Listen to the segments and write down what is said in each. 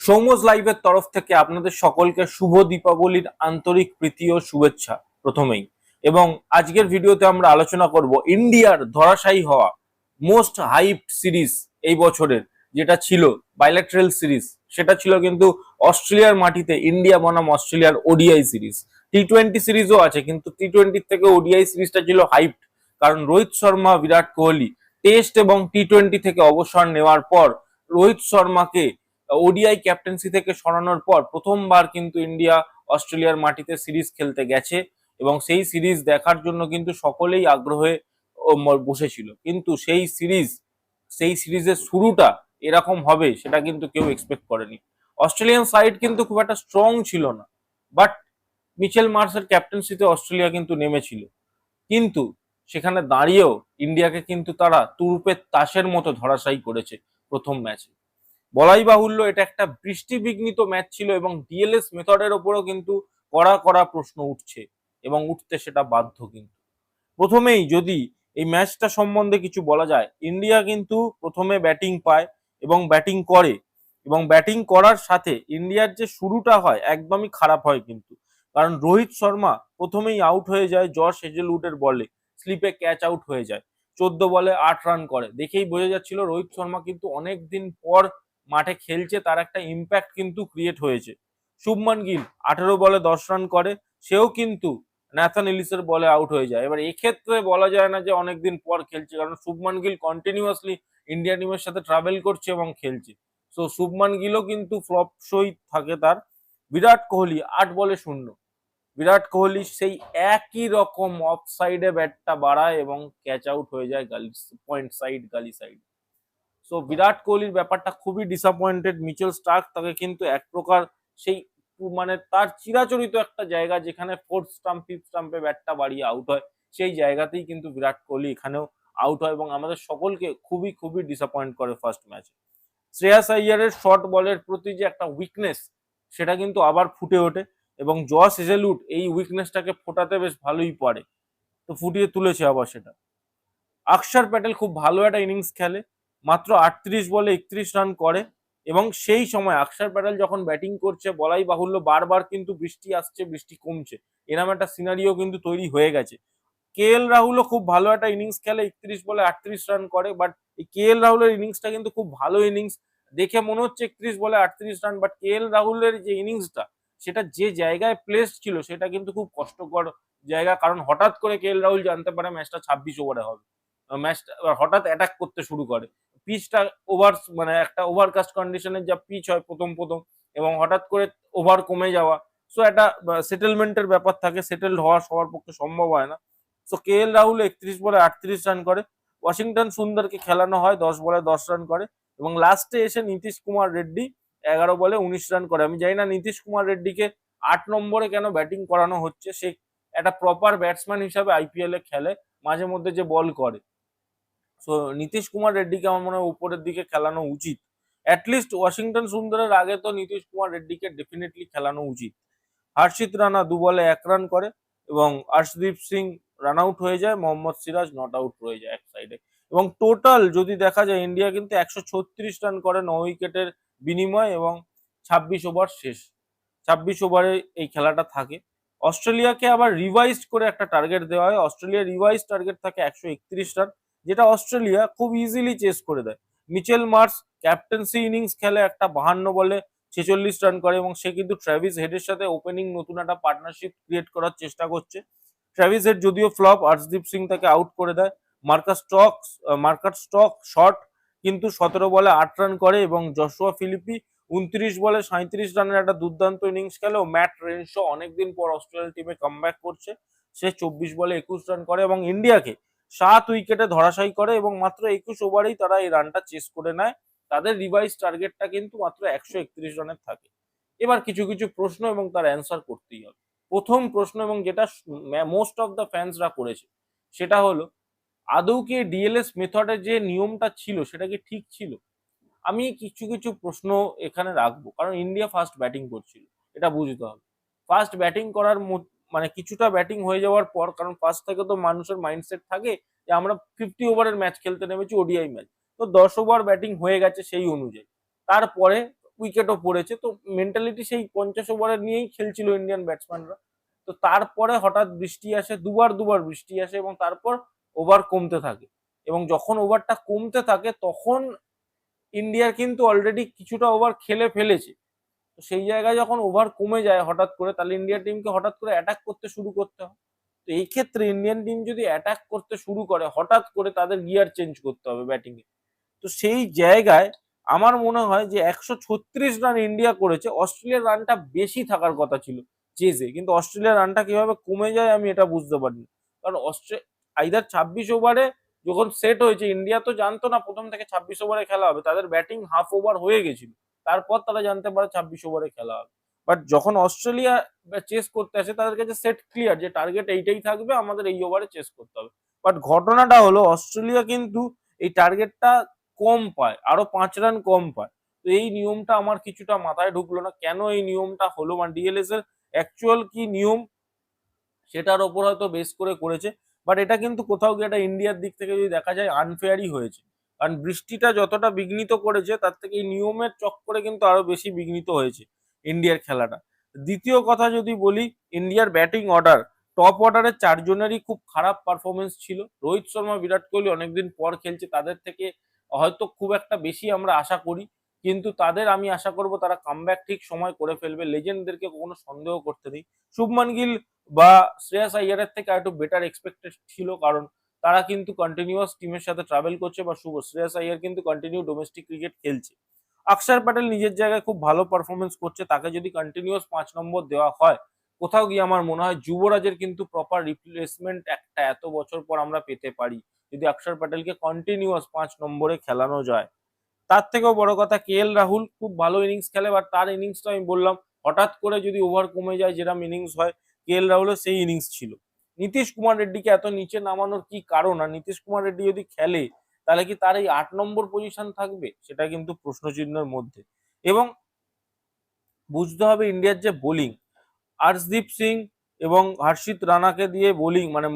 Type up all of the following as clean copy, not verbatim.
সৌমজ লাইভের তরফ থেকে আপনাদের সকলকে শুভ দীপাবলির আন্তরিক প্রীতি ও শুভেচ্ছা প্রথমেই। এবং আজকের ভিডিওতে আমরা আলোচনা করব ইন্ডিয়ার ধরাশায়ী হওয়া মোস্ট হাইপ সিরিজ এই বছরের, যেটা ছিল বাইল্যাটারাল সিরিজ। সেটা ছিল কিন্তু অস্ট্রেলিয়ার মাটিতে ইন্ডিয়া বনাম অস্ট্রেলিয়ার ওডিআই সিরিজ। টি-20 সিরিজও আছে, কিন্তু টি-20 থেকে ওডিআই সিরিজটা ছিল হাইপ, কারণ রোহিত শর্মা, বিরাট কোহলি টেস্ট এবং টি-20 থেকে অবসর নেওয়ার পর রোহিত শর্মাকে ওডিআই ক্যাপ্টেন্সি থেকে সরানোর পর প্রথমবার কিন্তু ইন্ডিয়া অস্ট্রেলিয়ার মাটিতে সিরিজ খেলতে গেছে, এবং সেই সিরিজ দেখার জন্য কিন্তু সকলেই আগ্রহে বসেছিল। কিন্তু সেই সিরিজের শুরুটা এরকম হবে সেটা কিন্তু কেউ এক্সপেক্ট করেনি। অস্ট্রেলিয়ান সাইড কিন্তু খুব একটা স্ট্রং ছিল না, বাট মিচেল মার্সের ক্যাপ্টেন্সিতে অস্ট্রেলিয়া কিন্তু নেমেছিল। কিন্তু সেখানে দাঁড়িয়েও ইন্ডিয়াকে কিন্তু তারা তুরুপের তাসের মতো ধরাশায়ী করেছে প্রথম ম্যাচে। বলাই বাহুল্য এটা একটা বৃষ্টিবিঘ্নিত ম্যাচ ছিল, এবং ডিএলএস মেথডের ওপরও কিন্তু কড়া কড়া প্রশ্ন উঠছে, এবং উঠতে সেটা বাধ্য। কিন্তু প্রথমেই যদি এই ম্যাচটা সম্বন্ধে কিছু বলা যায়, ইন্ডিয়া কিন্তু প্রথমে ব্যাটিং পায় এবং ব্যাটিং করে, এবং ব্যাটিং করার সাথে ইন্ডিয়ার যে শুরুটা হয় একদমই খারাপ হয়। কিন্তু কারণ রোহিত শর্মা প্রথমেই আউট হয়ে যায় জশ হেজেলউডের বলে, স্লিপে ক্যাচ আউট হয়ে যায়। 14 বলে 8 রান করে, দেখেই বোঝা যাচ্ছিল রোহিত শর্মা কিন্তু অনেক দিন পর মাঠে খেলছে, তার একটা ইম্প্যাক্ট কিন্তু ক্রিয়েট হয়েছে। শুভমান গিল 18 বলে 10 রান করে, সেও কিন্তু ন্যাথান এলিসের বলে আউট হয়ে যায়। এবার এক্ষেত্রে বলা যায় না যে অনেকদিন পর খেলছে, কারণ শুভমান গিল কন্টিনিউয়াসলি ইন্ডিয়া টিমের সাথে ট্রাভেল করছে এবং খেলছে। সো শুভমান গিলও কিন্তু ফ্লপ শোই থাকে তার। বিরাট কোহলি 8 বলে 0, বিরাট কোহলি সেই একই রকম অফ সাইডে ব্যাটটা বাড়ায় এবং ক্যাচ আউট হয়ে যায় গালি পয়েন্ট সাইড, গালি সাইড। সো বিরাট কোহলির ব্যাপারটা খুবই ডিসঅ্যাপয়েন্টেড। মিচেল স্টার্ক তাকে কিন্তু এক প্রকার সেই মানে তার চিরাচরিত একটা জায়গা যেখানে ফোর্থ স্টাম্প ফিফথ স্টাম্পে ব্যাটটা বাড়িয়ে আউট হয়, সেই জায়গাতেই কিন্তু বিরাট কোহলি এখানেও আউট হয়, এবং আমাদের সকলকে খুবই খুবই ডিসঅ্যাপয়েন্ট করে ফার্স্ট ম্যাচে। শ্রেয়াস আইয়ারের শর্ট বলের প্রতি যে একটা উইকনেস, সেটা কিন্তু আবার ফুটে ওঠে, এবং জস হেজেলউড এই উইকনেসটাকে ফোটাতে বেশ ভালোই পারে, তো ফুটিয়ে তুলেছে আবার সেটা। অক্ষর প্যাটেল খুব ভালো একটা ইনিংস খেলে, মাত্র 38 বলে 31 রান করে, এবং সেই সময় অক্ষর প্যাটেল যখন ব্যাটিং করছে বলাই বাহুল্য বারবার কিন্তু বৃষ্টি আসছে, বৃষ্টি কমছে, এরকম একটা সিনারিও কিন্তু তৈরি হয়ে গেছে। কে এল রাহুলও খুব ভালো একটা ইনিংস খেলে, 31 বলে 38 রান করে, বাট এই কে এল রাহুলের ইনিংসটা কিন্তু খুব ভালো ইনিংস। দেখে মনে হচ্ছে 31 বলে 38 রান, বাট কে এল রাহুলের যে ইনিংসটা, সেটা যে জায়গায় প্লেস ছিল সেটা কিন্তু খুব কষ্টকর জায়গা, কারণ হঠাৎ করে কে এল রাহুল জানতে পারে ম্যাচটা 26 ওভারে হবে। ম্যাচটা হঠাৎ অ্যাটাক করতে শুরু করে। পিচটা ওভার মানে একটা ওভারকাস্ট কন্ডিশনের যা পিচ হয় প্রথম প্রথম, এবং হঠাৎ করে ওভার কমে যাওয়া, সো একটা সেটেলমেন্টের ব্যাপার থাকে, সেটেলড হওয়া সবার পক্ষে সম্ভব হয় না। সো কে এল রাহুল 31 বলে 38 রান করে। ওয়াশিংটন সুন্দরকে খেলানো হয়, 10 বলে 10 রান করে, এবং লাস্টে এসে নীতিশ কুমার রেড্ডি 11 বলে 19 রান করে। আমি জানি না নীতিশ কুমার রেড্ডিকে 8 নম্বরে কেন ব্যাটিং করানো হচ্ছে, সে একটা প্রপার ব্যাটসম্যান হিসাবে আইপিএল এ খেলে, মাঝে মধ্যে যে বল করে। সো নীতিশ কুমার রেড্ডিকে আমার মনে হয় উপরের দিকে খেলানো উচিত। অ্যাটলিস্ট ওয়াশিংটন সুন্দরের আগে তো নীতিশ কুমার রেড্ডিকে ডেফিনেটলি খেলানো উচিত। হর্ষিত রানা 2 বলে 1 রান করে, এবং অর্শদীপ সিং রান আউট হয়ে যায়, মোহাম্মদ সিরাজ নট আউট রয়ে যায় এক সাইডে। এবং টোটাল যদি দেখা যায় ইন্ডিয়া কিন্তু 136 রান করে 9 উইকেটের বিনিময়, এবং 26 ওভার শেষ। 26 ওভারে এই খেলাটা থাকে। অস্ট্রেলিয়াকে আবার রিভাইজড করে একটা টার্গেট দেওয়া হয়। অস্ট্রেলিয়ার রিভাইজ টার্গেট থাকে 131 রান, যেটা অস্ট্রেলিয়া খুব ইজিলি চেস করে দেয়। মিচেল মার্স ক্যাপ্টেন্সি ইনিংস খেলে একটা 52 বলে 46 রান করে, এবং সে কিন্তু ট্র্যাভিস হেডের সাথে ওপেনিং নতুন একটা পার্টনারশিপ ক্রিয়েট করার চেষ্টা করছে। ট্র্যাভিস হেড যদিও ফ্লপ, হর্ষদীপ সিং তাকে আউট করে দেয়। মার্কাস স্টক শর্ট কিন্তু 17 বলে 8 রান করে, এবং জশুয়া ফিলিপি 29 বলে 37 রানের একটা দুর্দান্ত ইনিংস খেলে। ও ম্যাট রেনশো অনেকদিন পর অস্ট্রেলিয়ান টিমে কামব্যাক করছে, সে 24 বলে 21 রান করে, এবং ইন্ডিয়াকে 7 উইকেটে ধরাশায়ী করে, এবং মাত্র 21 ওভারেই তারা এই রানটা চেস করে নেয়। তাদের রিভাইজ টার্গেটটা কিন্তু মাত্র 131 রানের থাকে। এবার কিছু কিছু প্রশ্ন এবং তার অ্যান্সার করতেই হবে। প্রথম প্রশ্ন, এবং যেটা মোস্ট অফ দ্য ফ্যান্সরা করেছে, সেটা হলো আদৌ কি ডিএলএস মেথডের যে নিয়মটা ছিল সেটা কি ঠিক ছিল? আমি কিছু কিছু প্রশ্ন এখানে রাখবো, কারণ ইন্ডিয়া ফার্স্ট ব্যাটিং করছিল, এটা বুঝতে হবে। ফার্স্ট ব্যাটিং করার মানে কিছুটা ব্যাটিং হয়ে যাওয়ার পর, কারণ ফার্স্ট থেকে তো মানুষের মাইন্ডসেট থাকে যে আমরা 50 ওভারের ম্যাচ খেলতে নেমেছি, ওডিআই ম্যাচ, তো 10 ওভার ব্যাটিং হয়ে গেছে সেই অনুযায়ী। তারপরে উইকেটও পড়েছে, তো মেন্টালিটি সেই 50 ওভারের নিয়েই খেলছিল ইন্ডিয়ান ব্যাটসম্যানরা। তো তারপরে হঠাৎ বৃষ্টি আসে, দুবার দুবার বৃষ্টি আসে এবং তারপর ওভার কমতে থাকে, এবং যখন ওভারটা কমতে থাকে তখন ইন্ডিয়ার কিন্তু অলরেডি কিছুটা ওভার খেলে ফেলেছে। তো সেই জায়গায় যখন ওভার কমে যায় হঠাৎ করে, তাহলে ইন্ডিয়া টিমকে হঠাৎ করে অ্যাটাক করতে শুরু করতে হয়। তো এই ক্ষেত্রে ইন্ডিয়ান টিম যদি অ্যাটাক করতে শুরু করে, হঠাৎ করে তাদের গিয়ার চেঞ্জ করতে হবে ব্যাটিং এ। তো সেই জায়গায় আমার মনে হয় যে 136 রান ইন্ডিয়া করেছে, অস্ট্রেলিয়ার রানটা বেশি থাকার কথা ছিল চেজে, কিন্তু অস্ট্রেলিয়ার রানটা কিভাবে কমে যায় আমি এটা বুঝতে পারিনি। কারণ আইদার 26 ওভারে যখন সেট হয়েছে, ইন্ডিয়া তো জানতো না প্রথম থেকে 26 ওভারে খেলা হবে, তাদের ব্যাটিং হাফ ওভার হয়ে গেছিল, তারপর তারা জানতে পারে 26 ওভারে খেলা হবে। বাট যখন অস্ট্রেলিয়া চেস করতে আসে, তাদের কাছে সেট ক্লিয়ার যে টার্গেট এইটাই থাকবে, আমাদের এই ওভারে চেস করতে হবে। বাট ঘটনাটা হলো অস্ট্রেলিয়া কিন্তু এই টার্গেটটা কম পায়, আরো 5 রান কম পায়। তো এই নিয়মটা আমার কিছুটা মাথায় ঢুকলো না, কেন এই নিয়মটা হলো, মানে ডিএলএস এর অ্যাকচুয়াল কি নিয়ম সেটার ওপর হয়তো বেস করে করেছে। বাট এটা কিন্তু কোথাও গিয়ে এটা ইন্ডিয়ার দিক থেকে যদি দেখা যায় আনফেয়ারই হয়েছে, কারণ বৃষ্টিটা যতটা বিঘ্নিত করেছে তার থেকে এই নিয়মের চক্করে কিন্তু আরো বেশি বিঘ্নিত হয়েছে ইন্ডিয়ার খেলাটা। দ্বিতীয় কথা যদি বলি, ইন্ডিয়ার ব্যাটিং অর্ডার, টপ অর্ডারের 4 জনেরই খুব খারাপ পারফরমেন্স ছিল। রোহিত শর্মা, বিরাট কোহলি অনেকদিন পর খেলছে, তাদের থেকে হয়তো খুব একটা বেশি আমরা আশা করি, কিন্তু তাদের আমি আশা করব তারা কামব্যাক ঠিক সময় করে ফেলবে, লেজেন্ডদেরকে কোনো সন্দেহ করতে নেই। শুভমান গিল বা শ্রেয়াস আইয়ারের থেকে একটু বেটার এক্সপেক্টেড ছিল, কারণ তারা কিন্তু কন্টিনিউয়াস টিমের সাথে ট্রাভেল করছে, বা শ্রেয়াস আইয়ার কিন্তু কন্টিনিউ ডোমেস্টিক ক্রিকেট খেলছে। অক্ষর প্যাটেল নিজের জায়গায় খুব ভালো পারফরমেন্স করছে, তাকে যদি কন্টিনিউয়াস 5 নম্বর দেওয়া হয়, কোথাও গিয়ে আমার মনে হয় যুবরাজের কিন্তু প্রপার রিপ্লেসমেন্ট একটা এত বছর পর আমরা পেতে পারি, যদি অক্ষর প্যাটেলকে কন্টিনিউয়াস 5 নম্বরে খেলানো যায়। তার থেকেও বড় কথা, রাহুল খুব ভালো ইনিংস খেলে, বাট তার ইনিংসটা আমি বললাম হঠাৎ করে যদি ওভার কমে যায় যেরকম ইনিংস হয়, রাহুলের সেই ইনিংস ছিল। নীতিশ কুমার রেড্ডিকে এত নিচে নামানোর কি কারণ, আর নীতিশ কুমার রেড্ডি যদি খেলে তাহলে কি তার এই 8 নম্বর পজিশন থাকবে, সেটা কিন্তু প্রশ্নচিহ্নের মধ্যে। এবং বুঝতে হবে ইন্ডিয়ার যে বোলিং, আর্শদীপ সিং এবং হর্ষিত রানাকে দিয়ে বোলিং, মানে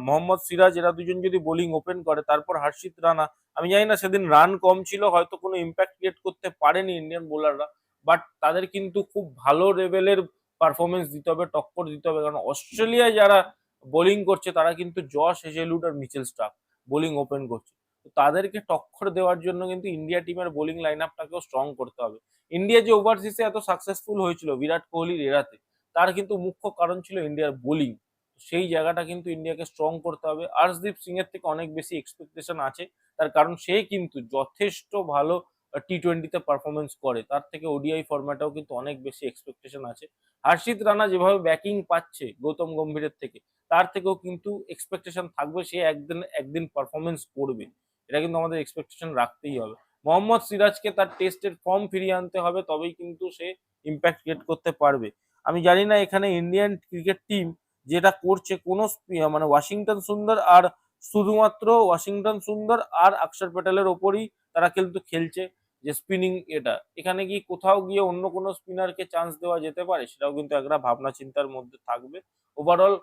মোহাম্মদ সিরাজ, এরা দুজন যদি বোলিং ওপেন করে, তারপর হর্ষিত রানা, আমি জানি না সেদিন রান কম ছিল, হয়তো কোনো ইম্প্যাক্ট ক্রিয়েট করতে পারেনি ইন্ডিয়ান বোলাররা, বাট তাদের কিন্তু খুব ভালো লেভেলের পারফরমেন্স দিতে হবে, টক্কর দিতে হবে, কারণ অস্ট্রেলিয়ায় যারা বোলিং করছে তারা কিন্তু জশ হেজেলউড আর মিচেল স্টার্ক বোলিং ওপেন করছে। তো তাদেরকে টক্কর দেওয়ার জন্য কিন্তু ইন্ডিয়া টিমের বোলিং লাইন আপটাকেও স্ট্রং করতে হবে। ইন্ডিয়া যে ওভারসিজে এত সাকসেসফুল হয়েছিল বিরাট কোহলির এরাতে, তার কিন্তু মুখ্য কারণ ছিল ইন্ডিয়ার বোলিং। সেই জায়গাটা কিন্তু ইন্ডিয়াকে স্ট্রং করতে হবে। আর্শদীপ সিং এর থেকে অনেক বেশি এক্সপেকটেশন আছে, তার কারণ সে কিন্তু যথেষ্ট ভালো টি20-তে পারফরমেন্স করে, তার থেকে ওডিআই ফরম্যাটেও কিন্তু অনেক বেশি এক্সপেকটেশন আছে। হর্ষিত রানা যেভাবে ব্যাকিং পাচ্ছে গৌতম গম্ভীরের থেকে, তার থেকেও কিন্তু এক্সপেকটেশন থাকবে, সে একদিন একদিন পারফরমেন্স করবে, এটা কিন্তু আমাদের এক্সপেকটেশন রাখতেই হবে। মোহাম্মদ সিরাজকে তার টেস্টের ফর্ম ফিরিয়ে আনতে হবে, তবেই কিন্তু সে ইম্প্যাক্ট ক্রিয়েট করতে পারবে। আমি জানি না এখানে ইন্ডিয়ান ক্রিকেট টিম যেটা করছে কোনো মানে ওয়াশিংটন সুন্দর আর শুধুমাত্র ওয়াশিংটন সুন্দর আর অক্ষর প্যাটেলের ওপরই তারা কিন্তু খেলছে, যে স্পিনিং, এটা এখানে কি কোথাও গিয়ে অন্য কোনো স্পিনারকে চান্স দেওয়া যেতে পারে, সেটাও কিন্তু একটা ভাবনা চিন্তার মধ্যে থাকবে। ওভারঅল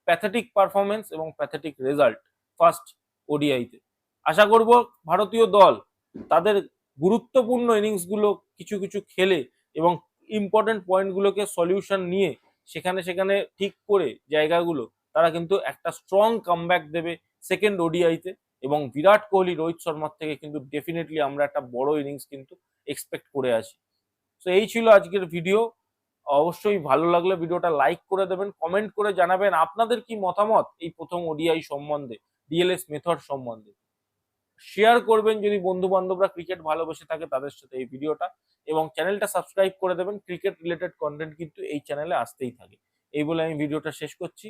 প্যাথেটিক পারফরমেন্স এবং প্যাথেটিক রেজাল্ট ফার্স্ট ওডিআইতে। আশা করব ভারতীয় দল তাদের গুরুত্বপূর্ণ ইনিংসগুলো কিছু কিছু খেলে এবং ইম্পর্টেন্ট পয়েন্টগুলোকে সলিউশন নিয়ে সেখানে সেখানে ঠিক করে জায়গাগুলো, তারা কিন্তু একটা স্ট্রং কামব্যাক দেবে সেকেন্ড ওডিআইতে, এবং বিরাট কোহলি, রোহিত শর্মার থেকে কিন্তু ডেফিনেটলি আমরা একটা বড় ইনিংস কিন্তু এক্সপেক্ট করে আছি। তো এই ছিল আজকের ভিডিও। অবশ্যই ভালো লাগলে ভিডিওটা লাইক করে দেবেন, কমেন্ট করে জানাবেন আপনাদের কি মতামত এই প্রথম ওডিআই সম্বন্ধে, ডিএলএস মেথড সম্বন্ধে। শেয়ার করবেন যদি বন্ধু বান্ধবরা ক্রিকেট ভালোবেসে থাকে তাদের সাথে এই ভিডিওটা, এবং চ্যানেলটা সাবস্ক্রাইব করে দেবেন, ক্রিকেট রিলেটেড কন্টেন্ট কিন্তু এই চ্যানেলে আসতেই থাকে। এই বলে আমি ভিডিওটা শেষ করছি।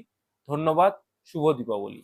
ধন্যবাদ। শুভ দীপাবলি।